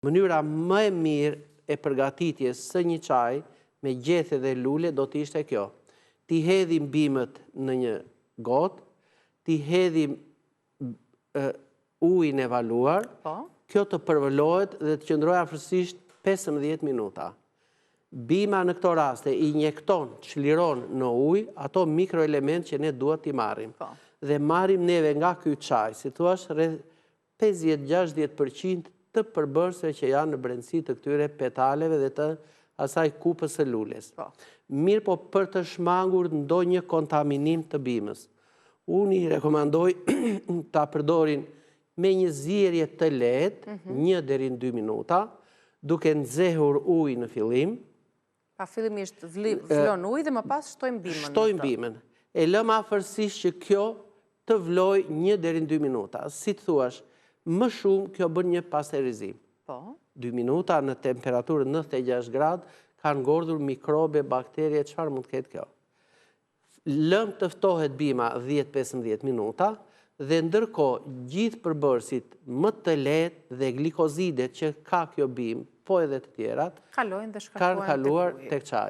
Mënyra më e mirë e përgatitjes së një çaji me gjethe dhe lule do të ishte kjo. Ti hedhim bimët në një gotë, ti hedhim ujin e valuar, kjo të përvëlohet dhe të qëndrojë afërsisht 15 minuta. Bima në këto raste i injekton, çliron në ujë ato mikroelement që ne duhet t'i marrim. Dhe marrim neve nga ky çaj, si thua, rreth 50-60% të përbërësve që janë në brendësi të këtyre petaleve dhe të asaj kupës së lules. Mirë po për të shmangur ndonjë kontaminim të bimës. Unë i rekomandoj ta përdorin me një zierje të lehtë, 1 deri në 2 minuta, duke nxehur ujë në fillim. Pa fillimisht vlon ujë dhe më pas shtojmë bimën. Shtojmë bimën. E lëm afërsisht që kjo të vloj 1 deri në 2 minuta. Si të thuash, më shumë kjo bën një pasterizim. 2 minuta në temperaturë 96 gradë kanë ngordhur mikrobe, bakterie, çfarë mund të ketë kjo. Lëm të ftohet bima 10-15 minuta dhe ndërkohë gjithë përbërësit më të lehtë dhe glikozidet që ka kjo bimë, po edhe të tjerat, kanë kaluar tek çaji.